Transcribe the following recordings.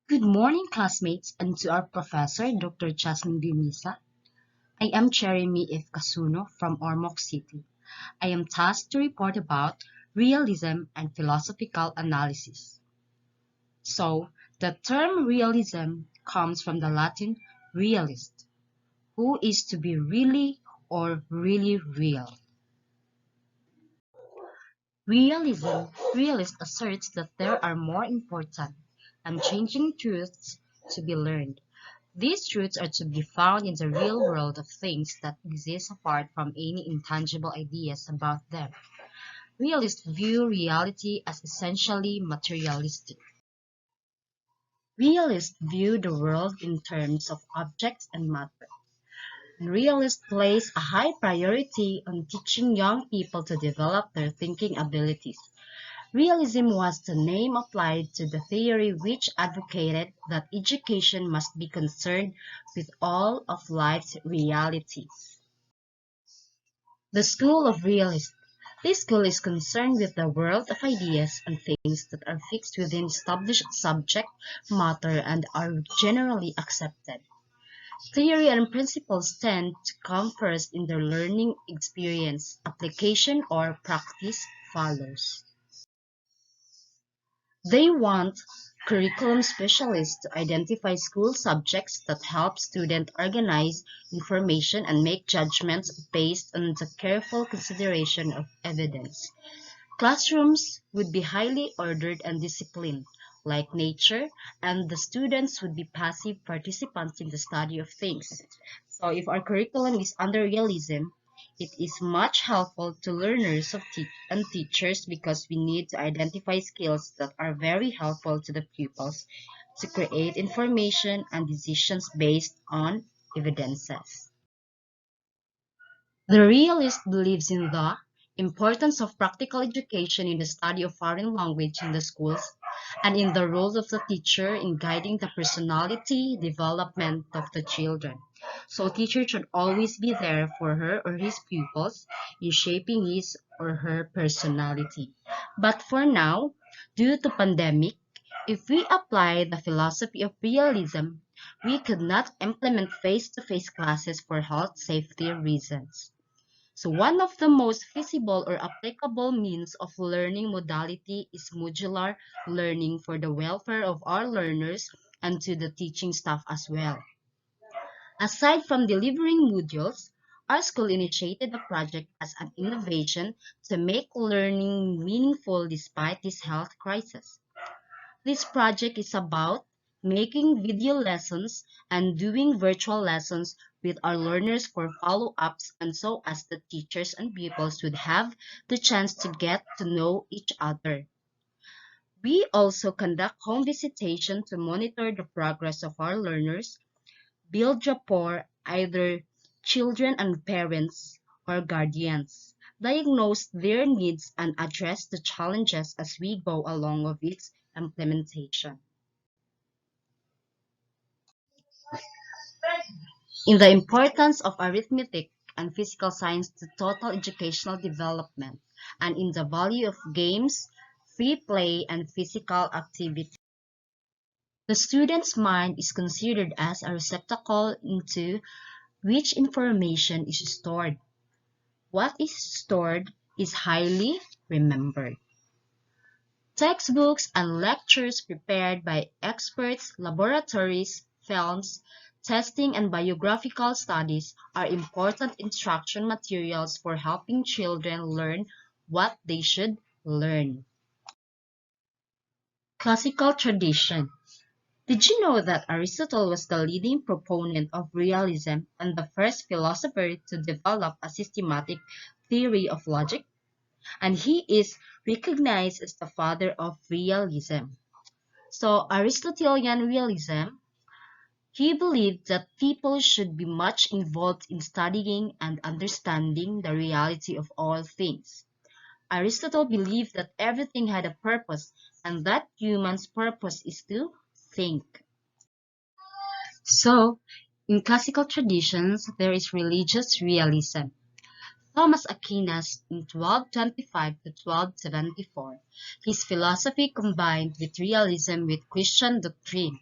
Good morning, classmates, and to our professor, Dr. Jasmine Dimisa. I am Cheremy F. Casuno from Ormoc City. I am tasked to report about realism and philosophical analysis. So, the term realism comes from the Latin realist, who is to be really or really real. Realist asserts that there are more important and changing truths to be learned. These truths are to be found in the real world of things that exist apart from any intangible ideas about them. Realists view reality as essentially materialistic. Realists view the world in terms of objects and matter. And realists place a high priority on teaching young people to develop their thinking abilities. Realism was the name applied to the theory which advocated that education must be concerned with all of life's realities. The School of Realism. This school is concerned with the world of ideas and things that are fixed within established subject matter and are generally accepted. Theory and principles tend to come first in the learning experience. Application or practice follows. They want curriculum specialists to identify school subjects that help students organize information and make judgments based on the careful consideration of evidence. Classrooms would be highly ordered and disciplined, like nature, and the students would be passive participants in the study of things. So if our curriculum is under realism, it is much helpful to learners and teachers because we need to identify skills that are very helpful to the pupils to create information and decisions based on evidences. The realist believes in the importance of practical education in the study of foreign language in the schools and in the role of the teacher in guiding the personality development of the children. So teacher should always be there for her or his pupils in shaping his or her personality. But for now, due to pandemic, if we apply the philosophy of realism, we could not implement face-to-face classes for health safety reasons. So one of the most feasible or applicable means of learning modality is modular learning for the welfare of our learners and to the teaching staff as well. Aside from delivering modules, our school initiated a project as an innovation to make learning meaningful despite this health crisis. This project is about making video lessons and doing virtual lessons with our learners for follow-ups and so as the teachers and pupils would have the chance to get to know each other. We also conduct home visitation to monitor the progress of our learners, build rapport either children and parents or guardians, diagnose their needs and address the challenges as we go along with its implementation. In the importance of arithmetic and physical science to total educational development, and in the value of games, free play, and physical activity. The student's mind is considered as a receptacle into which information is stored. What is stored is highly remembered. Textbooks and lectures prepared by experts, laboratories, films, testing, and biographical studies are important instruction materials for helping children learn what they should learn. Classical tradition. Did you know that Aristotle was the leading proponent of realism and the first philosopher to develop a systematic theory of logic? And he is recognized as the father of realism. So Aristotelian realism, he believed that people should be much involved in studying and understanding the reality of all things. Aristotle believed that everything had a purpose and that human's purpose is to think. So, in classical traditions, there is religious realism. Thomas Aquinas in 1225 to 1274. His philosophy combined with realism with Christian doctrine.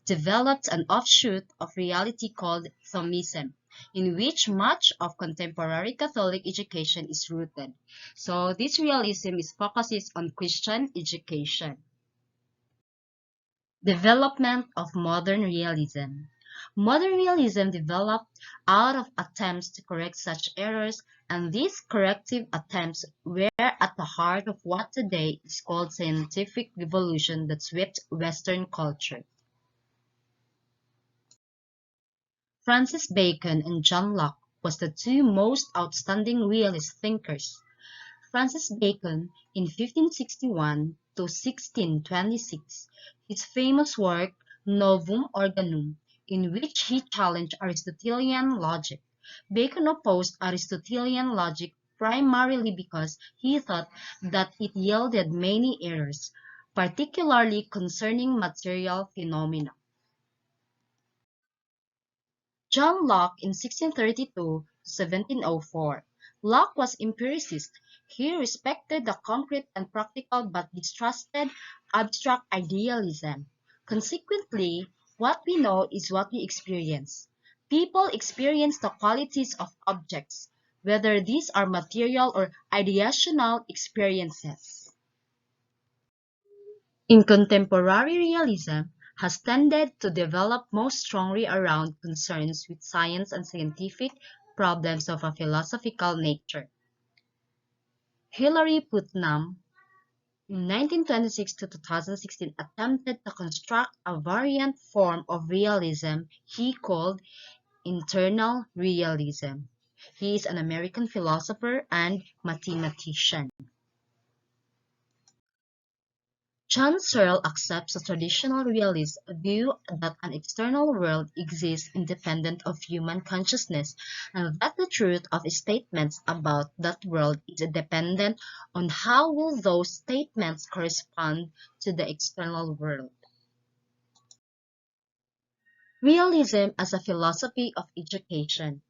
developed an offshoot of reality called Thomism, in which much of contemporary Catholic education is rooted. So this realism is focuses on Christian education. Development of modern realism. Modern realism developed out of attempts to correct such errors, and these corrective attempts were at the heart of what today is called scientific revolution that swept Western culture. Francis Bacon and John Locke was the two most outstanding realist thinkers. Francis Bacon in 1561 to 1626, his famous work Novum Organum, in which he challenged Aristotelian logic. Bacon opposed Aristotelian logic primarily because he thought that it yielded many errors, particularly concerning material phenomena. John Locke in 1632 to 1704. Locke was empiricist. He respected the concrete and practical but distrusted abstract idealism. Consequently, what we know is what we experience. People experience the qualities of objects, whether these are material or ideational experiences. In contemporary realism has tended to develop most strongly around concerns with science and scientific problems of a philosophical nature. Hilary Putnam, in 1926 to 2016, attempted to construct a variant form of realism he called internal realism. He is an American philosopher and mathematician. John Searle accepts a traditional realist view that an external world exists independent of human consciousness, and that the truth of statements about that world is dependent on how will those statements correspond to the external world. Realism as a philosophy of education.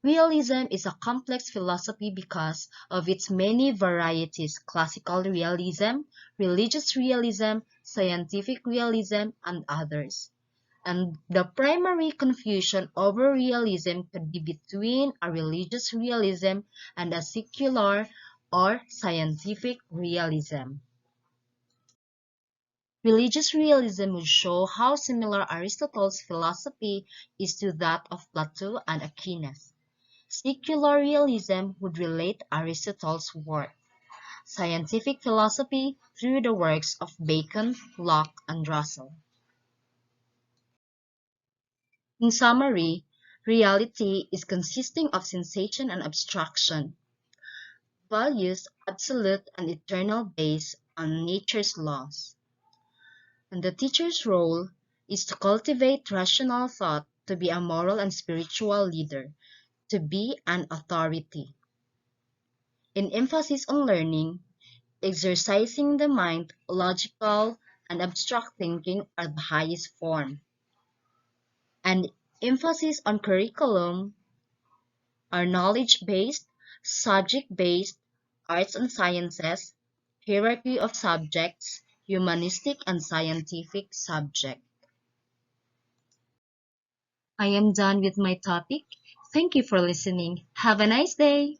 Realism is a complex philosophy because of its many varieties: classical realism, religious realism, scientific realism, and others. And the primary confusion over realism could be between a religious realism and a secular or scientific realism. Religious realism would show how similar Aristotle's philosophy is to that of Plato and Aquinas. Secular realism would relate Aristotle's work. Scientific philosophy through the works of Bacon, Locke, and Russell. In summary, reality is consisting of sensation and abstraction, values absolute and eternal based on nature's laws. And the teacher's role is to cultivate rational thought, to be a moral and spiritual leader, to be an authority. In emphasis on learning, exercising the mind, logical and abstract thinking are the highest form. And emphasis on curriculum are knowledge-based, subject-based, arts and sciences, hierarchy of subjects, humanistic and scientific subject. I am done with my topic. Thank you for listening. Have a nice day.